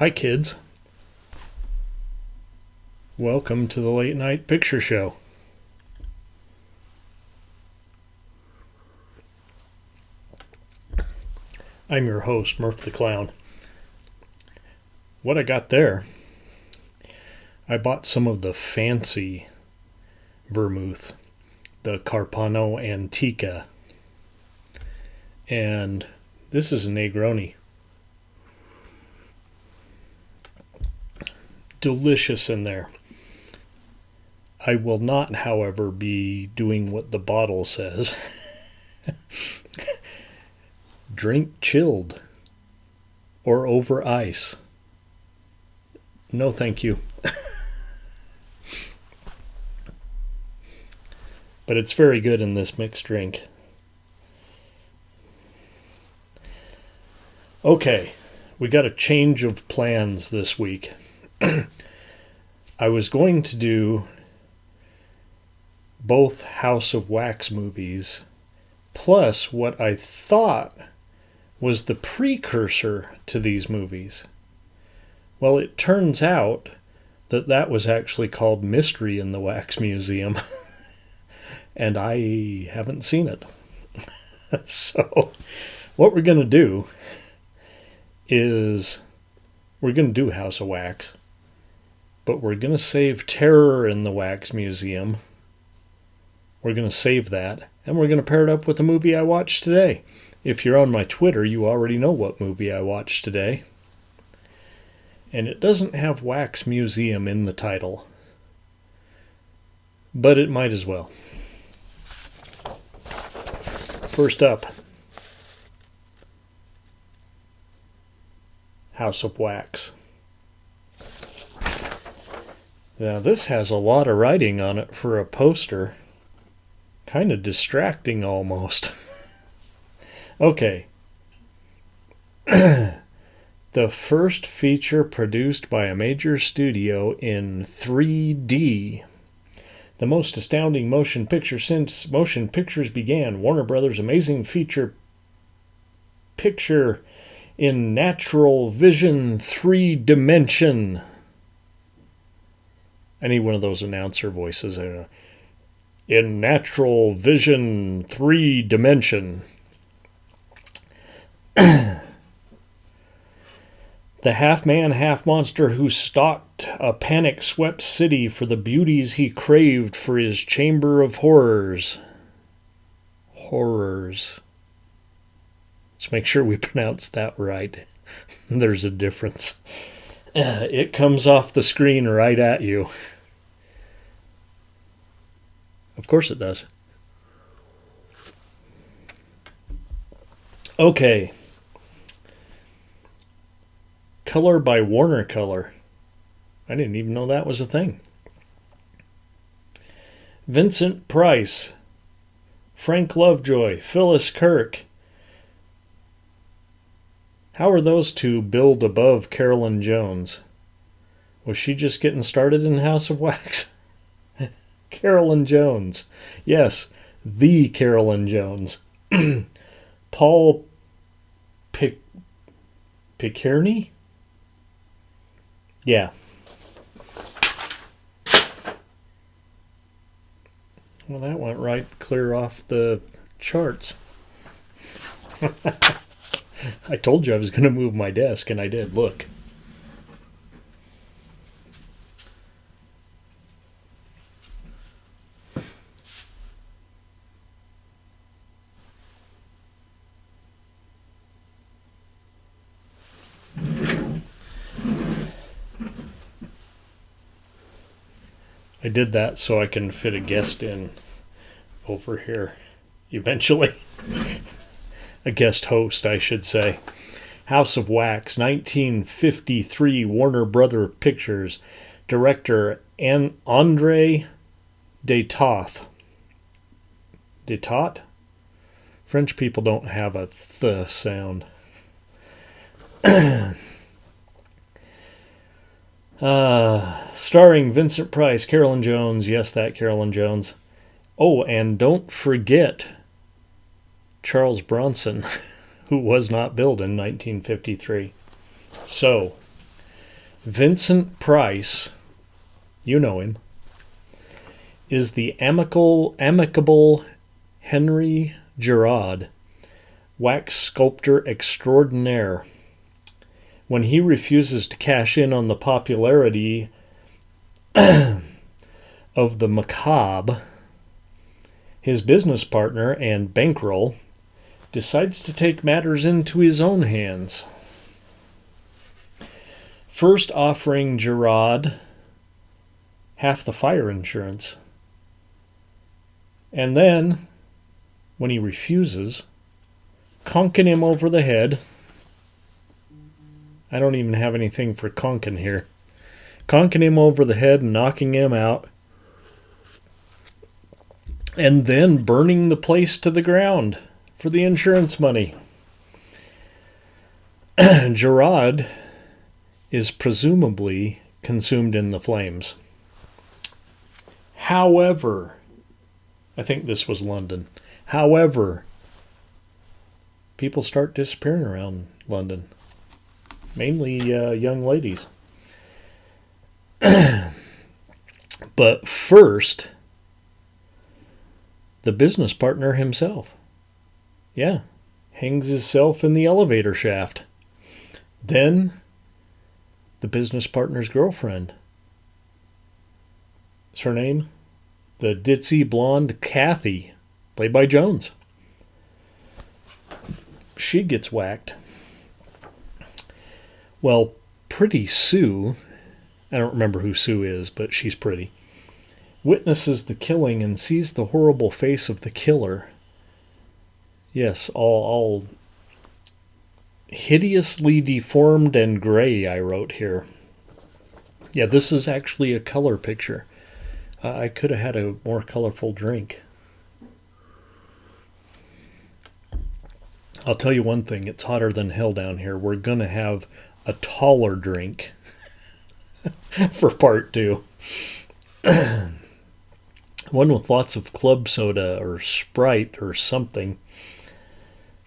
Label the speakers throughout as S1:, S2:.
S1: Hi, kids. Welcome to the Late Night Picture Show. I'm your host, Murph the Clown. What I got there, I bought some of the fancy vermouth, the Carpano Antica. And this is a Negroni. Delicious in there. I will not, however, be doing what the bottle says. Drink chilled or over ice. No, thank you. But it's very good in this mixed drink. Okay, we got a change of plans this week. I was going to do both House of Wax movies, plus what I thought was the precursor to these movies. Well, it turns out that that was actually called Mystery in the Wax Museum, and I haven't seen it. So, what we're going to do is we're going to do House of Wax, but we're going to save Terror in the Wax Museum. We're going to save that, and we're going to pair it up with a movie I watched today. If you're on my Twitter, you already know what movie I watched today. And it doesn't have Wax Museum in the title, but it might as well. First up, House of Wax. Now, this has a lot of writing on it for a poster. Kind of distracting almost. Okay. The first feature produced by a major studio in 3D. The most astounding motion picture since motion pictures began. Warner Brothers' amazing feature picture in natural vision 3D. I need one of those announcer voices. I don't know. In natural vision 3D. The half-man, half-monster who stalked a panic-swept city for the beauties he craved for his chamber of horrors. Horrors. Let's make sure we pronounce that right. There's a difference. It comes off the screen right at you. Of course it does. Okay. Color by Warner Color. I didn't even know that was a thing. Vincent Price, Frank Lovejoy, Phyllis Kirk. How are those two billed above Carolyn Jones? Was she just getting started in House of Wax? Carolyn Jones. Yes, the Carolyn Jones. Paul Picerni? Yeah. Well, that went right clear off the charts. I told you I was going to move my desk, and I did. Look. I did that so I can fit a guest in over here eventually. A guest host, I should say. House of Wax, 1953, Warner Brother Pictures. Director André Détat. Détat? French people don't have a th sound. Starring Vincent Price, Carolyn Jones. Yes, that Carolyn Jones. Oh, and don't forget Charles Bronson, who was not billed in 1953. So, Vincent Price, you know him, is the amicable Henry Gerard, wax sculptor extraordinaire. When he refuses to cash in on the popularity of the macabre, his business partner and bankroll decides to take matters into his own hands. First offering Gerard half the fire insurance. And then, when he refuses, conking him over the head. I don't even have anything for conking here. Conking him over the head and knocking him out. And then burning the place to the ground for the insurance money. Gerard is presumably consumed in the flames. However, I think this was London. However, people start disappearing around London. Mainly young ladies. But first, the business partner himself. Yeah, hangs himself in the elevator shaft. Then, the business partner's girlfriend. What's her name? The ditzy blonde Kathy, played by Jones. She gets whacked. Well, Pretty Sue, I don't remember who Sue is, but she's pretty, witnesses the killing and sees the horrible face of the killer. Yes, all hideously deformed and gray, I wrote here. Yeah, this is actually a color picture. I could have had a more colorful drink. I'll tell you one thing, it's hotter than hell down here. We're going to have a taller drink for part 2. One with lots of club soda or Sprite or something.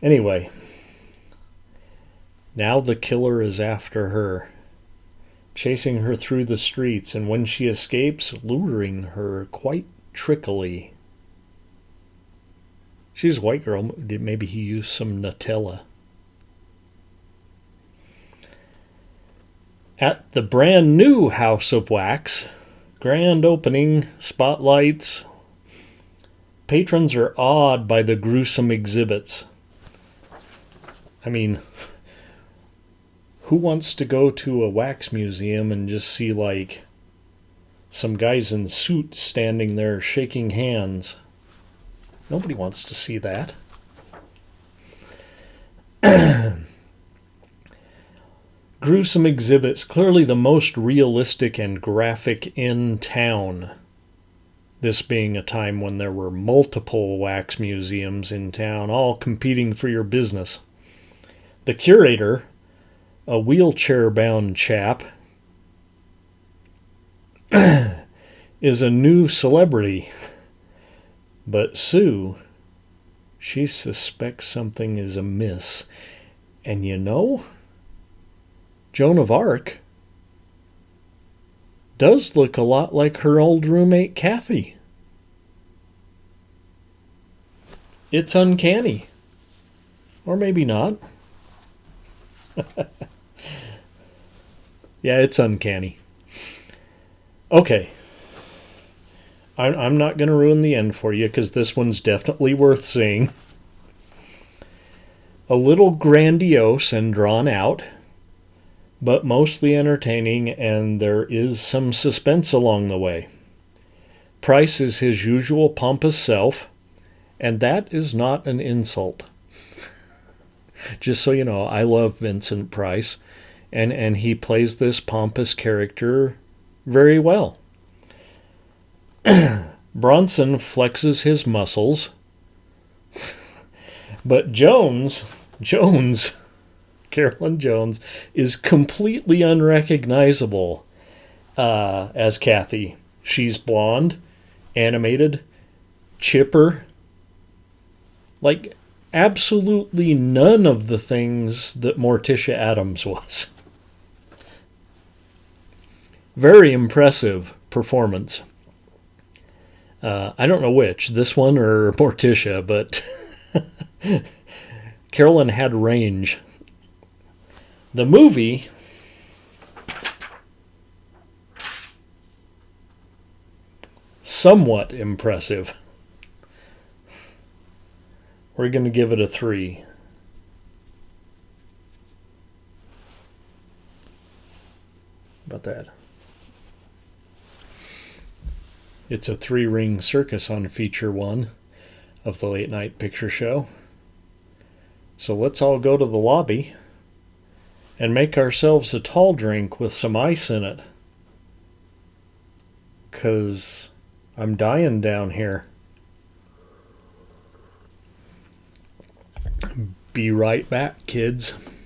S1: Anyway, now the killer is after her, chasing her through the streets, and when she escapes, luring her quite trickily. She's a white girl. Maybe he used some Nutella. At the brand new House of Wax, grand opening, spotlights. Patrons are awed by the gruesome exhibits. I mean, who wants to go to a wax museum and just see, like, some guys in suits standing there shaking hands? Nobody wants to see that. Gruesome exhibits, clearly the most realistic and graphic in town. This being a time when there were multiple wax museums in town, all competing for your business. The curator, a wheelchair-bound chap, is a new celebrity. But Sue, she suspects something is amiss. And you know, Joan of Arc does look a lot like her old roommate Kathy. It's uncanny. Or maybe not. Yeah, it's uncanny. Okay. I'm not going to ruin the end for you because this one's definitely worth seeing. A little grandiose and drawn out, but mostly entertaining, and there is some suspense along the way. Price is his usual pompous self, and that is not an insult. Just so you know, I love Vincent Price, and he plays this pompous character very well. Bronson flexes his muscles, but Jones, Carolyn Jones, is completely unrecognizable as Kathy. She's blonde, animated, chipper, like absolutely none of the things that Morticia Addams was. Very impressive performance. I don't know which, this one or Morticia, but Carolyn had range. The movie, somewhat impressive. We're going to give it a 3. About that. It's a 3-ring circus on feature 1 of the Late Night Picture Show. So let's all go to the lobby and make ourselves a tall drink with some ice in it. 'Cause I'm dying down here. Be right back, kids.